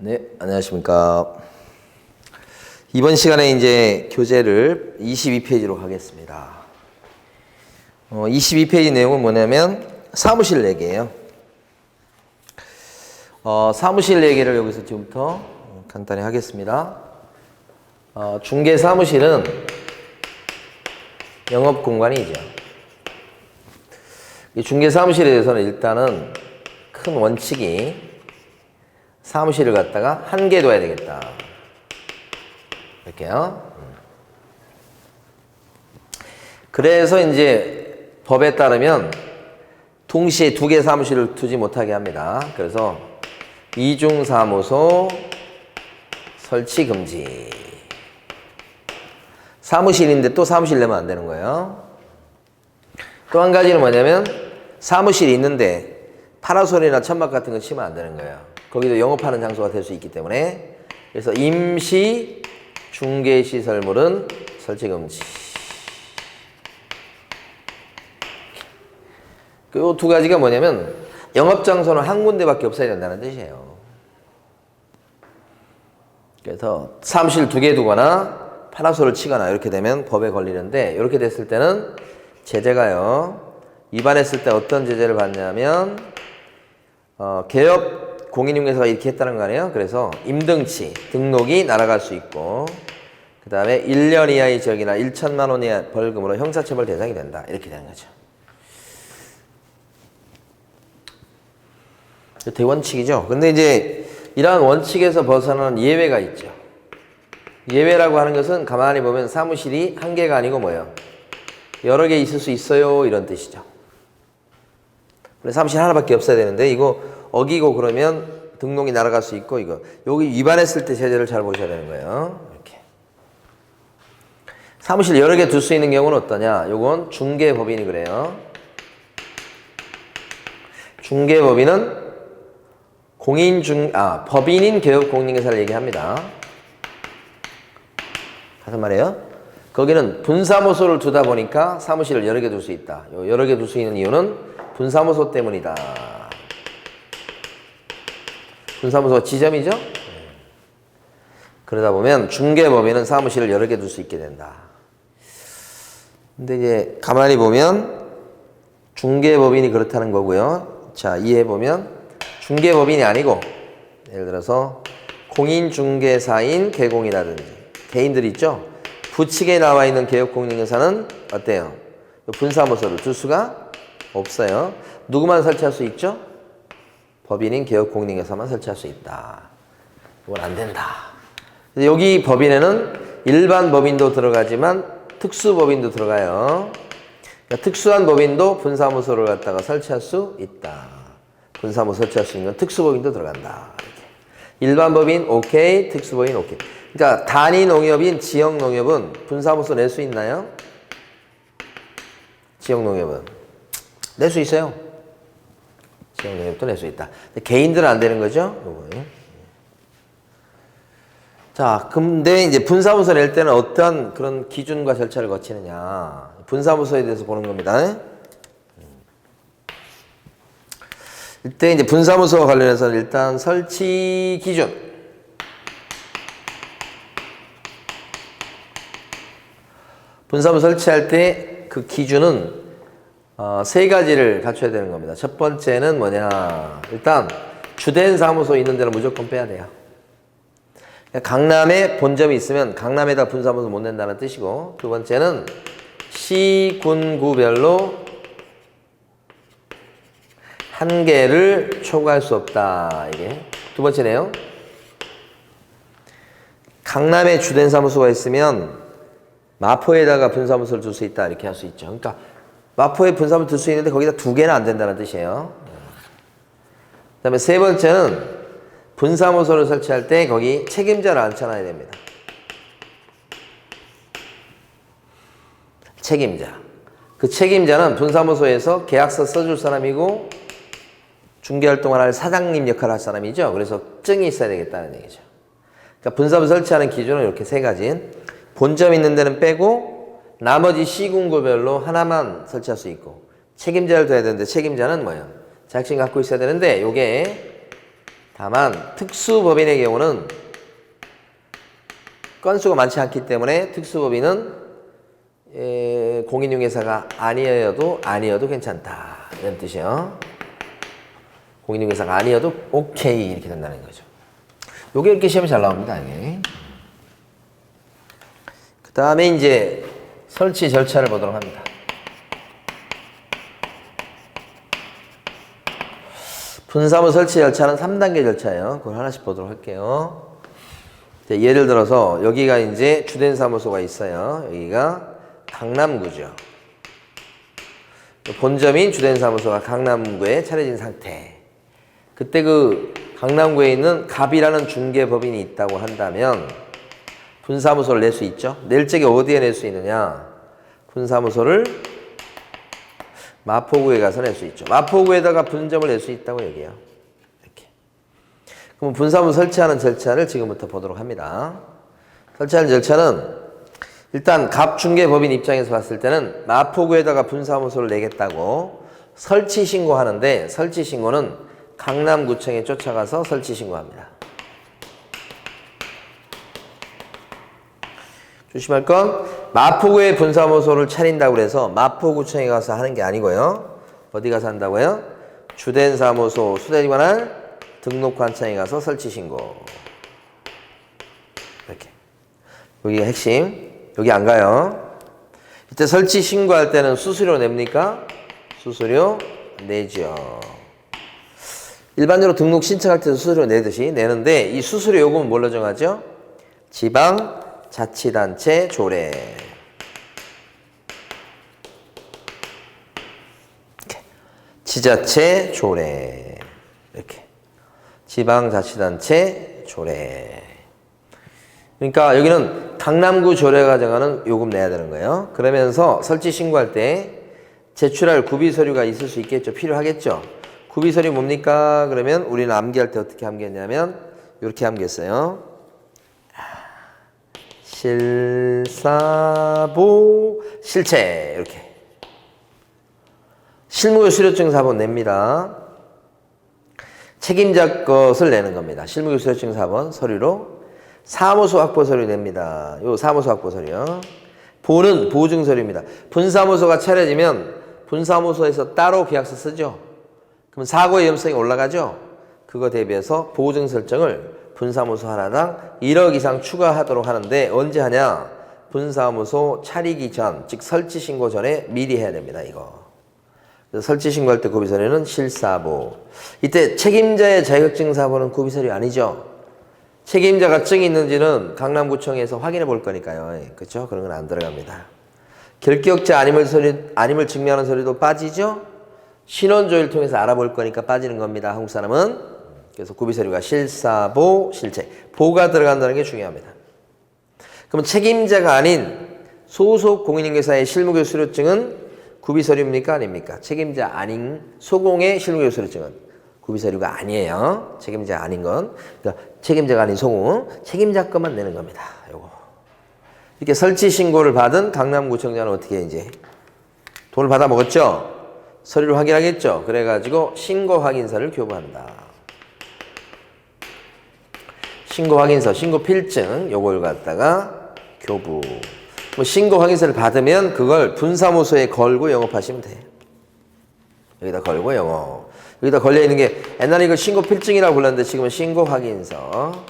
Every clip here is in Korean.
네, 안녕하십니까. 이번 시간에 이제 교재를 22페이지로 가겠습니다. 22페이지 내용은 뭐냐면 사무실 얘기예요. 사무실 얘기를 여기서 지금부터 간단히 하겠습니다. 중개 사무실은 영업 공간이죠. 이 중개 사무실에 대해서는 일단은 큰 원칙이 사무실을 갖다가 한 개 둬야 되겠다. 이렇게요. 그래서 이제 법에 따르면 동시에 두 개 사무실을 두지 못하게 합니다. 그래서 이중사무소 설치 금지. 사무실인데 또 사무실 내면 안 되는 거예요. 또 한 가지는 뭐냐면 사무실이 있는데 파라솔이나 천막 같은 거 치면 안 되는 거예요. 거기도 영업하는 장소가 될 수 있기 때문에. 그래서 임시 중개시설물은 설치 금지. 그 두 가지가 뭐냐면 영업장소는 한 군데밖에 없어야 된다는 뜻이에요. 그래서 사무실 두 개 두거나 파라솔을 치거나 이렇게 되면 법에 걸리는데, 이렇게 됐을 때는 제재가요, 위반했을 때 어떤 제재를 받냐면 개업 공인중개사가 이렇게 했다는 거 아니에요. 그래서 임등치, 등록이 날아갈 수 있고, 그 다음에 1년 이하의 적이나 1천만 원 이하 벌금으로 형사처벌 대상이 된다. 이렇게 되는 거죠. 대원칙이죠. 근데 이제 이러한 원칙에서 벗어나는 예외가 있죠. 예외라고 하는 것은 가만히 보면 사무실이 한 개가 아니고 뭐예요? 여러 개 있을 수 있어요. 이런 뜻이죠. 사무실 하나밖에 없어야 되는데 이거 어기고 그러면 등록이 날아갈 수 있고, 이거 여기 위반했을 때 제재를 잘 보셔야 되는 거예요. 이렇게 사무실 여러 개 둘 수 있는 경우는 어떠냐? 요건 중개법인이 그래요. 중개법인은 법인인 개업공인중개사를 얘기합니다. 무슨 말이에요? 거기는 분사무소를 두다 보니까 사무실을 여러 개 둘 수 있다. 여러 개 둘 수 있는 이유는 분사무소 때문이다. 분사무소 지점이죠? 그러다 보면 중개법인은 사무실을 여러 개 둘 수 있게 된다. 근데 이제 가만히 보면 중개법인이 그렇다는 거고요. 자, 이해해보면 중개법인이 아니고, 예를 들어서 공인중개사인 개공이라든지 개인들 있죠? 부칙에 나와 있는 개업공인중개사는 어때요? 분사무소를 둘 수가 없어요. 누구만 설치할 수 있죠? 법인인 개업공인중개사만 설치할 수 있다. 이건 안 된다. 여기 법인에는 일반 법인도 들어가지만 특수법인도 들어가요. 그러니까 특수한 법인도 분사무소를 갖다가 설치할 수 있다. 분사무소 설치할 수 있는 특수법인도 들어간다. 이렇게. 일반 법인 오케이, 특수법인 오케이. 그러니까 단위농협인 지역농협은 분사무소 낼 수 있나요? 지역농협은 낼 수 있어요. 지역농협도 낼 수 있다. 개인들은 안 되는 거죠. 자, 근데 이제 분사무소 낼 때는 어떤 그런 기준과 절차를 거치느냐, 분사무소에 대해서 보는 겁니다. 이때 이제 분사무소와 관련해서는 일단 설치 기준. 분사무소 설치할 때 그 기준은 세 가지를 갖춰야 되는 겁니다. 첫 번째는 뭐냐, 일단 주된 사무소 있는 데는 무조건 빼야 돼요. 강남에 본점이 있으면 강남에다 분사무소 못 낸다는 뜻이고, 두 번째는 시, 군, 구별로 한 개를 초과할 수 없다. 이게 두 번째네요. 강남에 주된 사무소가 있으면 마포에다가 분사무소를 둘 수 있다. 이렇게 할 수 있죠. 그러니까 마포에 분사무소 둘 수 있는데 거기다 두 개는 안 된다는 뜻이에요. 그 다음에 세 번째는 분사무소를 설치할 때 거기 책임자를 앉혀놔야 됩니다. 책임자. 그 책임자는 분사무소에서 계약서 써줄 사람이고 중개활동을 할 사장님 역할을 할 사람이죠. 그래서 증이 있어야 되겠다는 얘기죠. 그러니까 분사무소 설치하는 기준은 이렇게 세 가지. 본점 있는 데는 빼고 나머지 시군구별로 하나만 설치할 수 있고, 책임자를 둬야 되는데 책임자는 뭐예요? 자격증 갖고 있어야 되는데 요게 다만 특수법인의 경우는 건수가 많지 않기 때문에 특수법인은 공인중개사가 아니어도 괜찮다 이런 뜻이에요. 공인중개사가 아니어도 오케이 이렇게 된다는 거죠. 요게 이렇게 시험에 잘 나옵니다. 이게. 그 다음에 이제 설치 절차를 보도록 합니다. 분사무 설치 절차는 3단계 절차예요. 그걸 하나씩 보도록 할게요. 예를 들어서 여기가 이제 주된 사무소가 있어요. 여기가 강남구죠. 본점인 주된 사무소가 강남구에 차려진 상태. 그때 그 강남구에 있는 갑이라는 중개법인이 있다고 한다면 분사무소를 낼 수 있죠. 낼 적에 어디에 낼 수 있느냐? 분사무소를 마포구에 가서 낼 수 있죠. 마포구에다가 분점을 낼 수 있다고 얘기해요. 이렇게. 그럼 분사무 설치하는 절차를 지금부터 보도록 합니다. 설치하는 절차는 일단 갑중개법인 입장에서 봤을 때는 마포구에다가 분사무소를 내겠다고 설치 신고하는데 설치 신고는 강남구청에 쫓아가서 설치 신고합니다. 조심할 건 마포구에 분사무소를 차린다고 해서 마포구청에 가서 하는 게 아니고요. 어디 가서 한다고요? 주된 사무소 수대관할 등록관청에 가서 설치 신고. 이렇게. 여기가 핵심. 여기 안 가요. 이때 설치 신고할 때는 수수료 냅니까? 수수료 내죠. 일반적으로 등록 신청할 때도 수수료 내듯이 내는데 이 수수료 요금은 뭘로 정하죠? 지방자치단체 조례. 이렇게. 지자체 조례. 이렇게. 지방자치단체 조례. 그러니까 여기는 강남구 조례가 정하는 요금 내야 되는 거예요. 그러면서 설치 신고할 때 제출할 구비 서류가 있을 수 있겠죠. 필요하겠죠. 구비 서류 뭡니까? 그러면 우리는 암기할 때 어떻게 암기했냐면 이렇게 암기했어요. 실사보 실체 이렇게. 실무료 수료증 사본 냅니다. 책임자 것을 내는 겁니다. 실무료 수료증 사본 서류로 사무소 확보 서류 냅니다. 요 사무소 확보 서류요. 보는 보증 서류입니다. 분사무소가 차려지면 분사무소에서 따로 계약서 쓰죠. 그럼 사고의 위험성이 올라가죠. 그거 대비해서 보증 설정을 분사무소 하나당 1억 이상 추가하도록 하는데 언제 하냐? 분사무소 차리기 전, 즉 설치 신고 전에 미리 해야 됩니다. 이거. 그래서 설치 신고할 때 구비서류는 실사보. 이때 책임자의 자격증 사보는 구비서류 아니죠. 책임자가 증이 있는지는 강남구청에서 확인해 볼 거니까요. 그렇죠? 그런 건 안 들어갑니다. 결격자 아님을 증명하는 서류도 빠지죠? 신원조회를 통해서 알아볼 거니까 빠지는 겁니다. 한국 사람은. 그래서 구비서류가 실사보, 실체. 보가 들어간다는 게 중요합니다. 그럼 책임자가 아닌 소속 공인중개사의 실무교 수료증은 구비서류입니까? 아닙니까? 책임자 아닌 소공의 실무교 수료증은 구비서류가 아니에요. 책임자 아닌 건. 그러니까 책임자가 아닌 소공, 책임자 것만 내는 겁니다. 요거. 이렇게 설치 신고를 받은 강남구청장은 어떻게 이제 돈을 받아 먹었죠? 서류를 확인하겠죠? 그래가지고 신고 확인서를 교부한다. 신고 확인서, 신고 필증 요걸 갖다가 교부. 뭐 신고 확인서를 받으면 그걸 분사무소에 걸고 영업하시면 돼요. 여기다 걸고 영업. 여기다 걸려있는 게 옛날에 이걸 신고 필증이라고 불렀는데 지금은 신고 확인서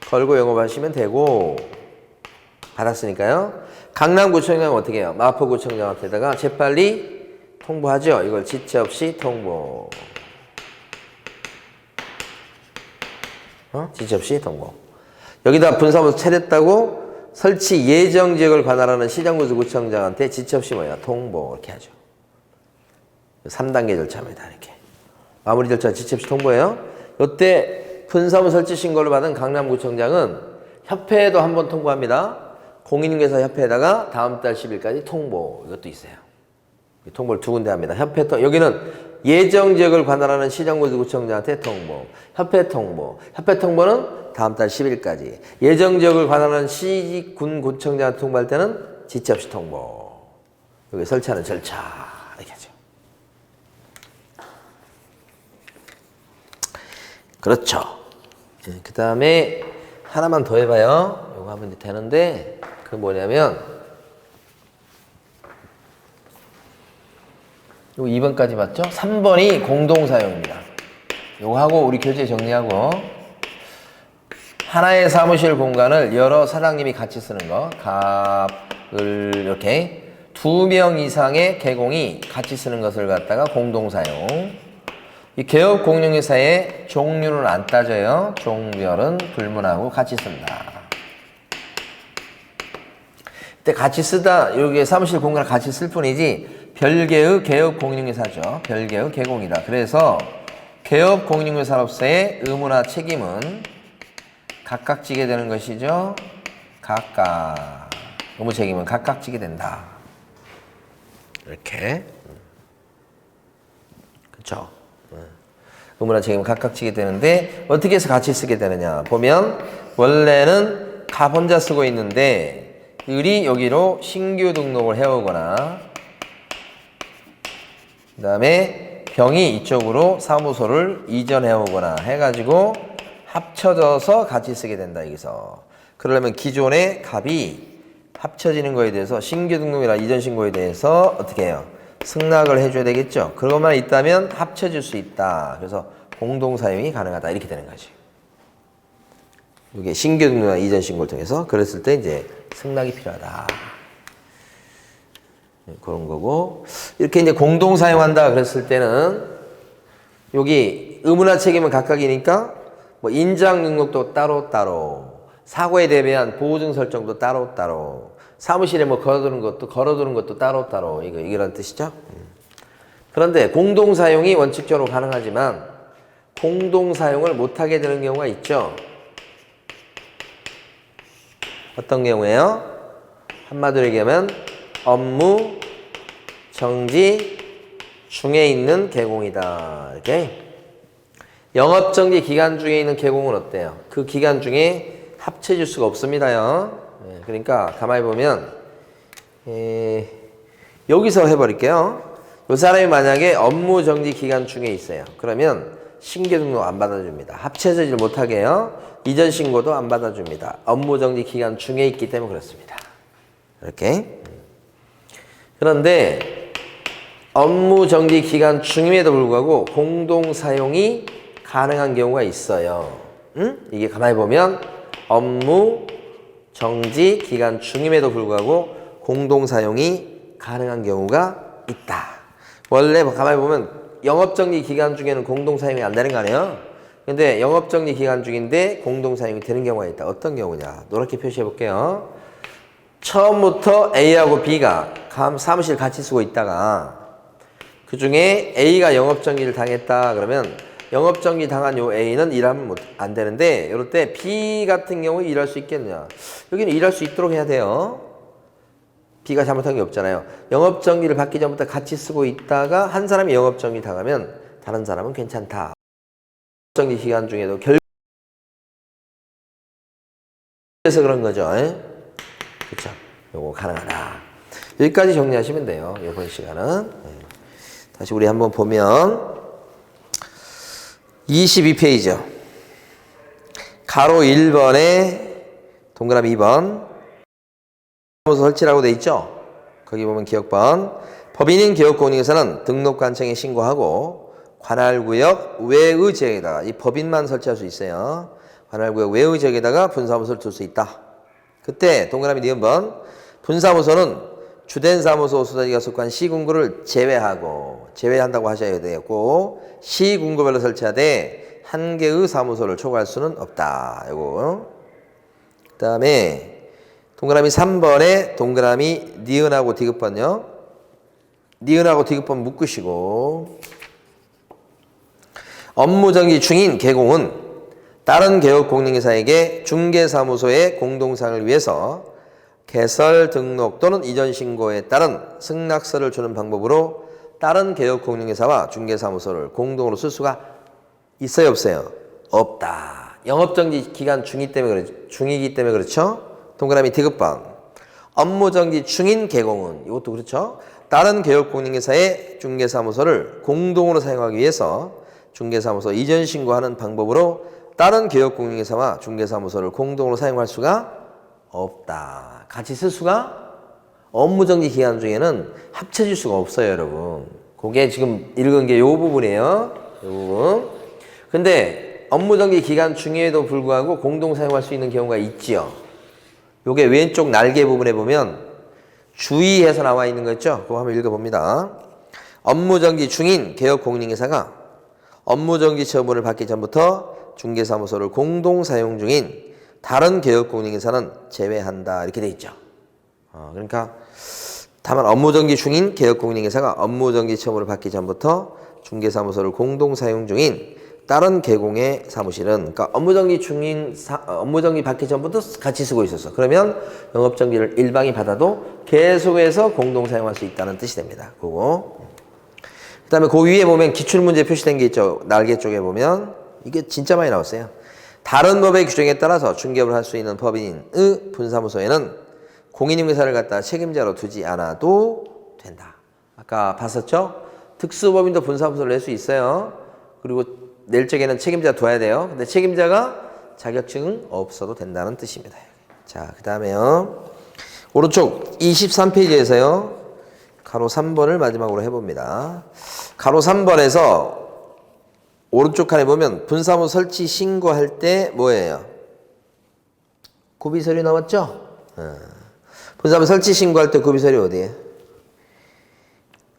걸고 영업하시면 되고 받았으니까요. 강남구청장은 어떻게 해요? 마포구청장한테다가 재빨리 통보하죠. 이걸 지체 없이 통보. 지체 없이 통보. 여기다 분사무소 차렸다고 설치 예정 지역을 관할하는 시장구청장한테 지체 없이 뭐야? 통보. 이렇게 하죠. 3단계 절차입니다. 이렇게. 마무리 절차 지체 없이 통보해요. 이때 분사무 설치 신고를 받은 강남구청장은 협회에도 한번 통보합니다. 공인중개사 협회에다가 다음 달 10일까지 통보. 이것도 있어요. 통보를 2군데 합니다. 협회 여기는 예정 지역을 관할하는 시장구청장한테 통보. 협회 통보. 협회 통보는 다음 달 10일까지. 예정 지역을 관할하는 시군구청장한테 통보할 때는 지체 없이 통보. 여기 설치하는 절차. 이렇게 하죠. 그렇죠. 그 다음에 하나만 더 해봐요. 이거 하면 되는데, 그 뭐냐면, 요 2번까지 맞죠? 3번이 공동사용입니다. 요거 하고 우리 교재 정리하고, 하나의 사무실 공간을 여러 사장님이 같이 쓰는 거, 갑을 이렇게 2명 이상의 개공이 같이 쓰는 것을 갖다가 공동사용. 이 개업 공용회사의 종류는 안 따져요. 종별은 불문하고 같이 쓴다. 근데 같이 쓰다, 여기 사무실 공간을 같이 쓸 뿐이지 별개의 개업 공용회사죠. 별개의 개공이다. 그래서 개업 공용회사로서의 의무나 책임은 각각 지게 되는 것이죠. 각각. 의무 책임은 각각 지게 된다. 이렇게. 그렇죠. 의무나 책임은 각각 지게 되는데 어떻게 해서 같이 쓰게 되느냐 보면 원래는 갑 혼자 쓰고 있는데 을이 여기로 신규 등록을 해오거나 그 다음에 병이 이쪽으로 사무소를 이전해오거나 해가지고 합쳐져서 같이 쓰게 된다 여기서. 그러려면 기존의 갑이 합쳐지는 거에 대해서 신규 등록이나 이전 신고에 대해서 어떻게 해요? 승낙을 해줘야 되겠죠. 그것만 있다면 합쳐질 수 있다. 그래서 공동사용이 가능하다. 이렇게 되는 거지. 이게 신규 등록이나 이전 신고를 통해서 그랬을 때 이제 승낙이 필요하다. 그런 거고. 이렇게 이제 공동사용한다 그랬을 때는 여기 의무나 책임은 각각이니까 뭐 인장 능력도 따로따로, 사고에 대비한 보호증 설정도 따로따로, 사무실에 뭐 걸어두는 것도 따로따로, 이런 뜻이죠. 그런데 공동사용이 원칙적으로 가능하지만 공동사용을 못하게 되는 경우가 있죠. 어떤 경우에요? 한마디로 얘기하면 업무 정지 중에 있는 개공이다. 이렇게. 영업정지 기간 중에 있는 개공은 어때요? 그 기간 중에 합쳐질 수가 없습니다요. 그러니까 가만히 보면 여기서 해버릴게요. 이 사람이 만약에 업무정지 기간 중에 있어요. 그러면 신규 등록 안 받아줍니다. 합쳐지질 못하게 해요. 이전 신고도 안 받아줍니다. 업무정지 기간 중에 있기 때문에 그렇습니다. 이렇게. 그런데 업무정지 기간 중임에도 불구하고 공동사용이 가능한 경우가 있어요. 이게 가만히 보면 업무 정지 기간 중임에도 불구하고 공동사용이 가능한 경우가 있다. 원래 가만히 보면 영업정지 기간 중에는 공동사용이 안 되는 거 아니에요? 근데 영업정지 기간 중인데 공동사용이 되는 경우가 있다. 어떤 경우냐? 노랗게 표시해 볼게요. 처음부터 A하고 B가 사무실 같이 쓰고 있다가 그 중에 A가 영업정지를 당했다 그러면 영업정지 당한 요 A는 일하면 안 되는데 이럴 때 B 같은 경우에 일할 수 있겠느냐? 여기는 일할 수 있도록 해야 돼요. B가 잘못한 게 없잖아요. 영업정지를 받기 전부터 같이 쓰고 있다가 한 사람이 영업정지 당하면 다른 사람은 괜찮다. 영업정지 기간 중에도 그래서 그런 거죠. 그렇죠. 요거 가능하다. 여기까지 정리하시면 돼요. 이번 시간은. 다시 우리 한번 보면 22페이지요. 가로 1번에 동그라미 2번 사무소 설치라고 돼 있죠. 거기 보면 기억번. 법인인 기업공인에서는 등록관청에 신고하고 관할구역 외의 지역에다가 이 법인만 설치할 수 있어요. 관할구역 외의 지역에다가 분사무소를 둘 수 있다. 그때 동그라미 니은 번 분사무소는 주된 사무소 소재지가 속한 시군구를 제외한다고 하셔야 되겠고 시군구별로 설치하되 한 개의 사무소를 초과할 수는 없다. 이거. 그 다음에 동그라미 3번에 동그라미 니은하고 디귿번요. 니은하고 디귿번 묶으시고 업무정지 중인 개공은 다른 개업공인회사에게 중개사무소의 공동사용을 위해서 개설 등록 또는 이전 신고에 따른 승낙서를 주는 방법으로 다른 개업공인회사와 중개사무소를 공동으로 쓸 수가 있어요, 없어요? 없다. 영업정지 기간 중이기 때문에 그렇죠? 동그라미 디귿번. 업무정지 중인 개공은 이것도 그렇죠? 다른 개업공인회사의 중개사무소를 공동으로 사용하기 위해서 중개사무소 이전 신고하는 방법으로 다른 개업공인회사와 중개사무소를 공동으로 사용할 수가 없다. 같이 쓸 수가 업무정지 기간 중에는 합쳐질 수가 없어요, 여러분. 그게 지금 읽은 게 이 부분이에요. 이 부분. 근데 업무정지 기간 중에도 불구하고 공동 사용할 수 있는 경우가 있지요. 요게 왼쪽 날개 부분에 보면 주의해서 나와 있는 거 있죠? 그거 한번 읽어봅니다. 업무정지 중인 개업공인회사가 업무정지 처분을 받기 전부터 중개사무소를 공동 사용 중인 다른 개업공인회사는 제외한다. 이렇게 돼 있죠. 그러니까 다만 업무정지 중인 개업공인회사가 업무정지 처분을 받기 전부터 중개사무소를 공동 사용 중인 다른 개공의 사무실은, 그러니까 업무정지 받기 전부터 같이 쓰고 있었어. 그러면 영업정지를 일방이 받아도 계속해서 공동 사용할 수 있다는 뜻이 됩니다. 그거. 그 다음에 그 위에 보면 기출문제 표시된 게 있죠. 날개 쪽에 보면. 이게 진짜 많이 나왔어요. 다른 법의 규정에 따라서 중개업을 할 수 있는 법인의 분사무소에는 공인인회사를 갖다 책임자로 두지 않아도 된다. 아까 봤었죠? 특수법인도 분사무소를 낼 수 있어요. 그리고 낼 적에는 책임자 둬야 돼요. 근데 책임자가 자격증은 없어도 된다는 뜻입니다. 자, 그 다음에요. 오른쪽 23페이지에서요. 가로 3번을 마지막으로 해봅니다. 가로 3번에서 오른쪽 칸에 보면 분사무소 설치 신고할 때 뭐예요? 구비서류 나왔죠? 분사무소 설치 신고할 때 구비서류 어디에?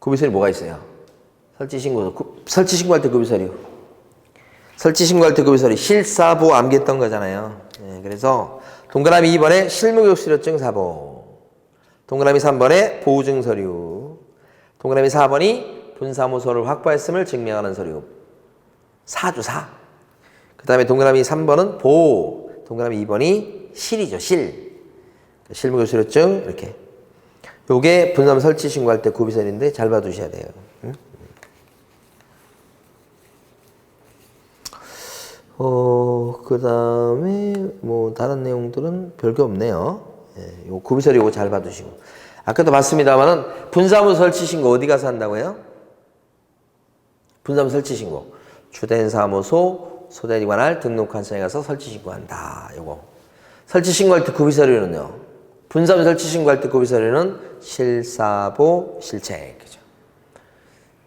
구비서류 뭐가 있어요? 설치 신고할 때 구비서류. 설치 신고할 때 구비서류 실사보 암기했던 거잖아요. 그래서 동그라미 2번에 실무교수료증 사보, 동그라미 3번에 보증 서류, 동그라미 4번이 분사무소를 확보했음을 증명하는 서류. 사주 사. 그 다음에 동그라미 3번은 보, 동그라미 2번이 실이죠. 실무교수료증 이렇게. 요게 분사무소 설치 신고할 때 구비서류인데 잘 봐두셔야 돼요. 그 다음에 뭐 다른 내용들은 별게 없네요. 요 구비서류 요거 잘 봐두시고. 아까도 봤습니다만은 분사무소 설치 신고 어디 가서 한다고요? 분사무소 설치 신고. 주된 사무소 소재에 관할 등록관청에 가서 설치 신고한다. 요거. 설치 신고할 때 구비서류는요. 분사무소 설치 신고할 때 구비서류는 실사보 실책. 그죠?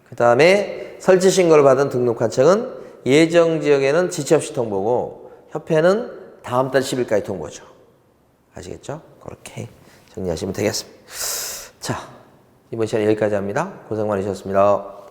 그 다음에 설치 신고를 받은 등록관청은 예정 지역에는 지체 없이 통보고 협회는 다음 달 10일까지 통보죠. 아시겠죠? 그렇게 정리하시면 되겠습니다. 자, 이번 시간 여기까지 합니다. 고생 많으셨습니다.